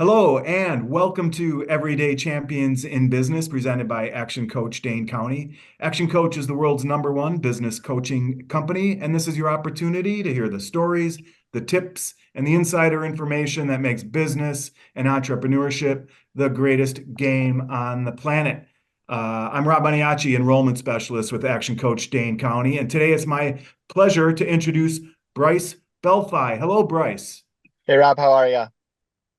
Hello and welcome to Everyday Champions in Business, presented by Action Coach Dane County. Action Coach is the world's #1 business coaching company, and this is your opportunity to hear the stories, the tips, and the insider information that makes business and entrepreneurship the greatest game on the planet. I'm Rob Maniaci, Enrollment Specialist with Action Coach Dane County, and today it's my pleasure to introduce Bryce Bellefeuille. Hello, Bryce. Hey Rob, how are you?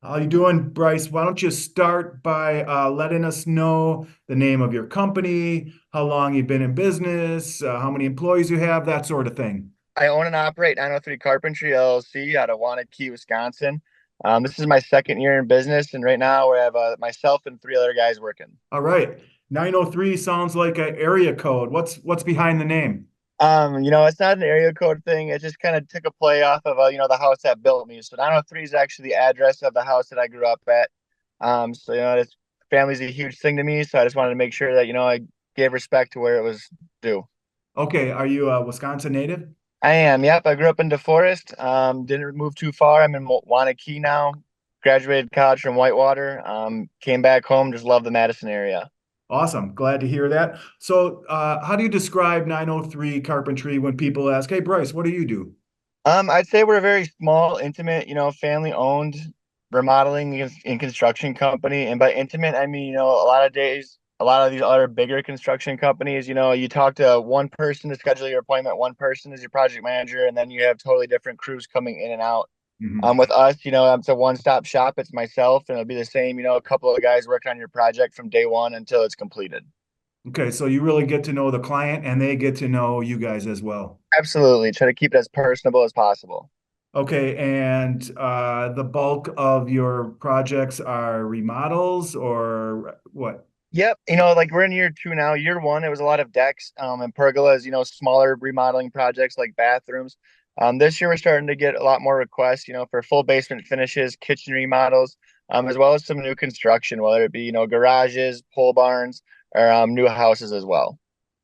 How you doing, Bryce? Why don't you start by letting us know the name of your company, how long you've been in business, how many employees you have, that sort of thing. I own and operate 903 Carpentry LLC out of Wanakee, Wisconsin. This is my second year in business, and right now we have myself and three other guys working. All right. 903 sounds like an area code. What's behind the name? It's not an area code thing. It just kind of took a play off of the house that built me. So 903 is actually the address of the house that I grew up at. This family's a huge thing to me, so I just wanted to make sure that I gave respect to where it was due. Okay, are you a Wisconsin native? I am. Yep. I grew up in DeForest. Didn't move too far. I'm in Wanakee now. Graduated college from Whitewater. Came back home. Just love the Madison area. Awesome. Glad to hear that. So, how do you describe 903 Carpentry when people ask, "Hey, Bryce, what do you do?" I'd say we're a very small, intimate, family owned remodeling and construction company. And by intimate, I mean, a lot of days, a lot of these other bigger construction companies, you talk to one person to schedule your appointment, one person is your project manager, and then you have totally different crews coming in and out. Mhm. With us, it's a one-stop shop. It's myself, and it'll be the same, a couple of guys working on your project from day one until it's completed. Okay, so you really get to know the client and they get to know you guys as well. Absolutely. Try to keep it as personable as possible. Okay, and the bulk of your projects are remodels or what? Yep. Like we're in year two now. Year one, it was a lot of decks, and pergolas, smaller remodeling projects like bathrooms. This year we're starting to get a lot more requests, for full basement finishes, kitchen remodels, as well as some new construction, whether it be, garages, pole barns, or new houses as well.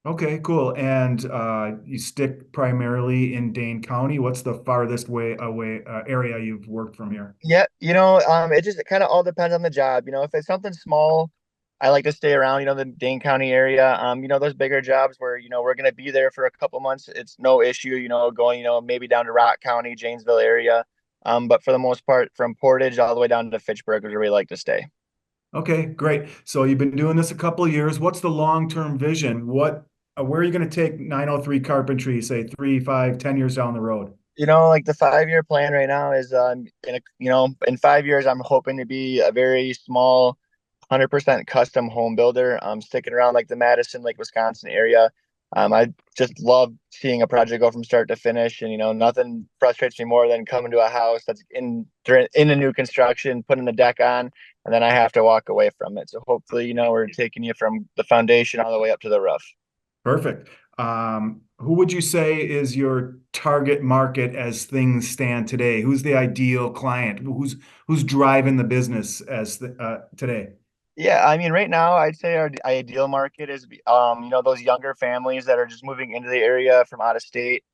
Okay, cool. And you stick primarily in Dane County. What's the farthest way away area you've worked from here? Yeah, it just kind of all depends on the job. If it's something small, I like to stay around, the Dane County area. Those bigger jobs where, we're gonna be there for a couple months, it's no issue, going, maybe down to Rock County, Janesville area. But for the most part, from Portage all the way down to Fitchburg is where we like to stay. Okay, great. So you've been doing this a couple of years. What's the long-term vision? Where are you going to take 903 Carpentry, say 3, 5, 10 years down the road? Like the 5-year plan right now is in 5 years I'm hoping to be a very small 100% custom home builder. I'm sticking around like the Madison, Lake Wisconsin area. I just love seeing a project go from start to finish, and nothing frustrates me more than coming to a house that's in a new construction, putting the deck on, and then I have to walk away from it. So hopefully, we're taking you from the foundation all the way up to the roof. Perfect. Who would you say is your target market as things stand today? Who's the ideal client? Who's driving the business today? Yeah, I mean, right now, I'd say our ideal market is, those younger families that are just moving into the area from out of state.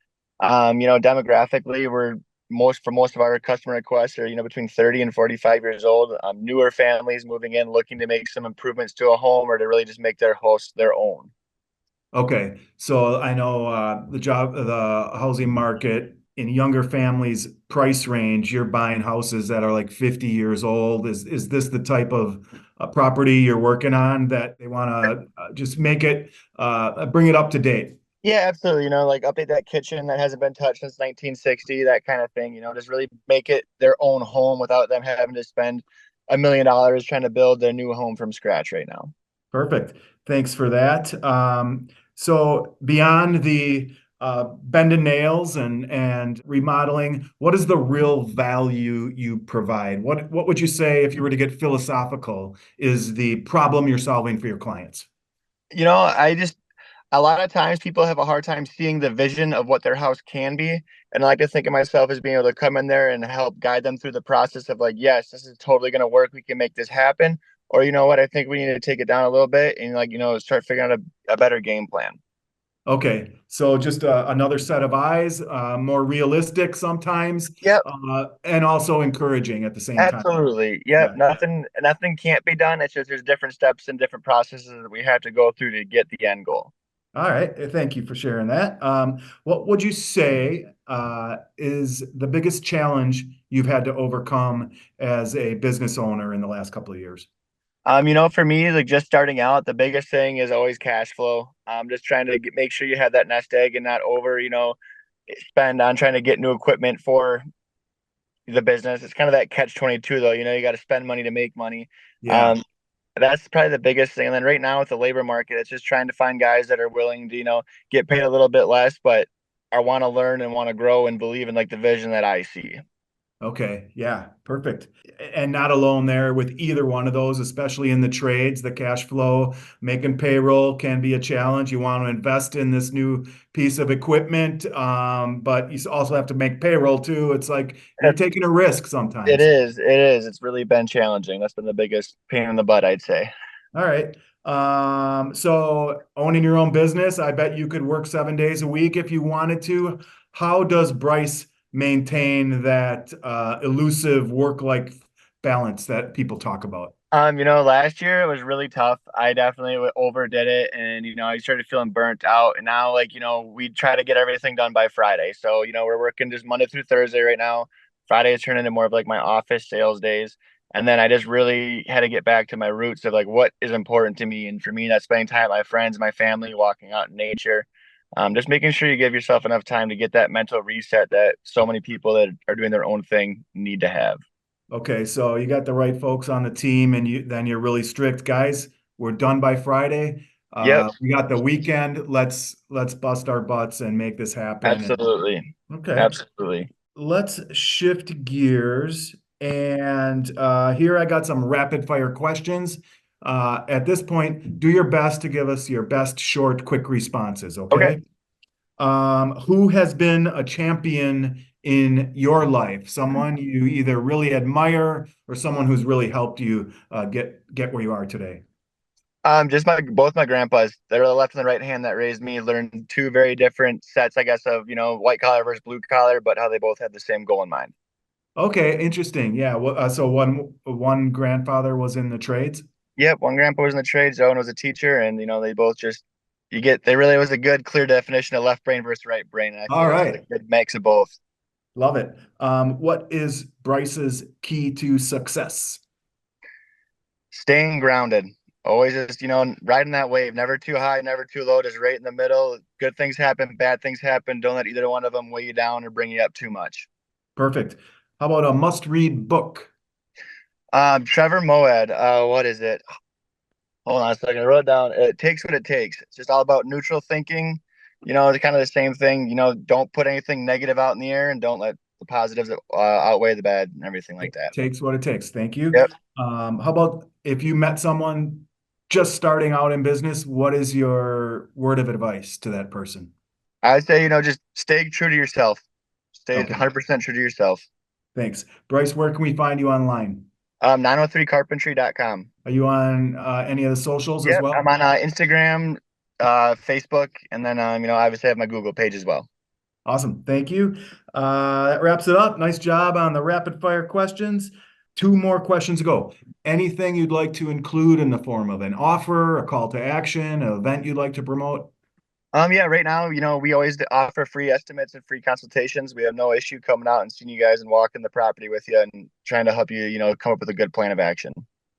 Demographically, most of our customer requests are, between 30 and 45 years old. Newer families moving in, looking to make some improvements to a home or to really just make their house their own. Okay, so I know the housing market in younger families price range. You're buying houses that are like 50 years old. Is this the type of property you're working on that they want to just make it bring it up to date? Yeah, absolutely. Like update that kitchen that hasn't been touched since 1960, that kind of thing. Just really make it their own home without them having to spend $1 million trying to build their new home from scratch right now. Perfect. Thanks for that. So beyond the bending nails and remodeling, what is the real value you provide? What would you say, if you were to get philosophical, is the problem you're solving for your clients? I just a lot of times people have a hard time seeing the vision of what their house can be. And I like to think of myself as being able to come in there and help guide them through the process of like, yes, this is totally going to work. We can make this happen. Or, you know what, I think we need to take it down a little bit and like, start figuring out a better game plan. Okay, so just another set of eyes, more realistic sometimes, Yep, and also encouraging at the same time. absolutely. Yep, Yeah. nothing can't be done. It's just there's different steps and different processes that we have to go through to get the end goal. All right. Thank you for sharing that. What would you say is the biggest challenge you've had to overcome as a business owner in the last couple of years? For me, like just starting out, the biggest thing is always cash flow. Just trying to make sure you have that nest egg and not spend on trying to get new equipment for the business. It's kind of that catch 22 though. You got to spend money to make money. Yeah. Um, that's probably the biggest thing. And then right now with the labor market, it's just trying to find guys that are willing to, get paid a little bit less, but I want to learn and want to grow and believe in like the vision that I see. Okay. Yeah. Perfect. And not alone there with either one of those, especially in the trades, the cash flow, making payroll can be a challenge. You want to invest in this new piece of equipment, but you also have to make payroll too. It's like you're taking a risk It sometimes. is. It is. It's really been challenging. That's been the biggest pain in the butt, I'd say. All right. So owning your own business, I bet you could work 7 days a week if you wanted to. How does Bryce maintain that elusive work-life balance that people talk about? Last year it was really tough. I definitely overdid it, and I started feeling burnt out. And now, like, we try to get everything done by Friday. So, we're working just Monday through Thursday right now. Friday is turning into more of like my office sales days. And then I just really had to get back to my roots of like what is important to me. And for me, that's spending time with my friends, my family, walking out in nature. Just making sure you give yourself enough time to get that mental reset that so many people that are doing their own thing need to have. Okay, so you got the right folks on the team, and you're really strict, guys. We're done by Friday. Yep, We got the weekend. Let's bust our butts and make this happen. And absolutely. okay, Absolutely. let's shift gears. And here I got some rapid fire questions. At this point, do your best to give us your best short, quick responses. Okay. Okay. Who has been a champion in your life? Someone you either really admire or someone who's really helped you get where you are today. Just both my grandpas. They're the left and the right hand that raised me. Learned two very different sets, I guess, of white collar versus blue collar, but how they both had the same goal in mind. Okay, interesting. Yeah. Well, so one grandfather was in the trades. Yep, one grandpa was in the trades, the other one was a teacher, and they both just they really was a good clear definition of left brain versus right brain, and I feel All like it was right. a good mix of both. Love it. What is Bryce's key to success? Staying grounded. Always just, riding that wave, never too high, never too low, just right in the middle. Good things happen, bad things happen. Don't let either one of them weigh you down or bring you up too much. Perfect. How about a must-read book? Trevor Moad, what is it? Hold on a second. I wrote it down. It takes what it takes. It's just all about neutral thinking. It's kind of the same thing. Don't put anything negative out in the air and don't let the positives outweigh the bad and everything like It that. takes what it takes. Thank you. Yep. How about if you met someone just starting out in business, what is your word of advice to that person? I'd say, just stay true to yourself. Stay Okay, 100% true to yourself. thanks. Bryce, where can we find you online? 903carpentry.com. Are you on any of the socials as Yep. I'm well? on Instagram, Facebook, and then, obviously I have my Google page as well. Awesome. Thank you. That wraps it up. Nice job on the rapid fire questions. Two more questions to go. Anything you'd like to include in the form of an offer, a call to action, an event you'd like to promote? Yeah, right now, we always offer free estimates and free consultations. We have no issue coming out and seeing you guys and walking the property with you and trying to help you, come up with a good plan of action.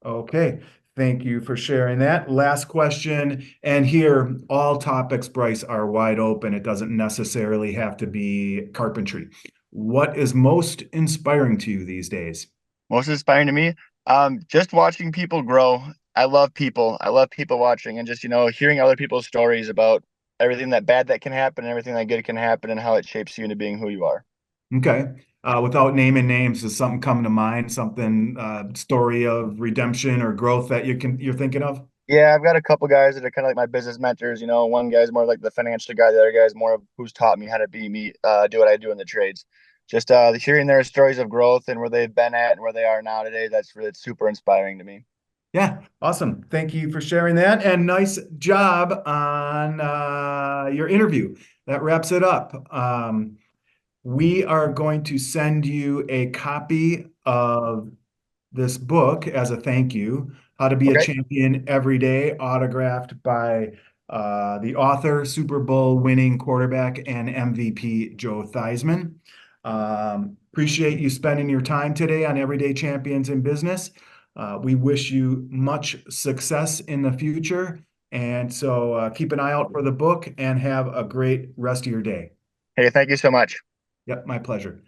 Okay. Thank you for sharing that. Last question. And here, all topics, Bryce, are wide open. It doesn't necessarily have to be carpentry. What is most inspiring to you these days? Most inspiring to me, just watching people grow. I love people. I love people watching and just, hearing other people's stories about everything that bad that can happen and everything that good can happen and how it shapes you into being who you are. Okay. Without naming names, does something come to mind? Something story of redemption or growth that you're thinking of? Yeah, I've got a couple guys that are kind of like my business mentors. One guy's more like the financial guy. The other guy's more of who's taught me how to be me, do what I do in the trades. Just hearing their stories of growth and where they've been at and where they are now today, it's super inspiring to me. Yeah, awesome. Thank you for sharing that, and nice job on your interview. That wraps it up. We are going to send you a copy of this book as a thank you, How to Be a Okay. Champion Every Day, autographed by the author, Super Bowl winning quarterback, and MVP Joe Theismann. Appreciate you spending your time today on Everyday Champions in Business. We wish you much success in the future. And so keep an eye out for the book and have a great rest of your day. Hey, thank you so much. Yep, my pleasure.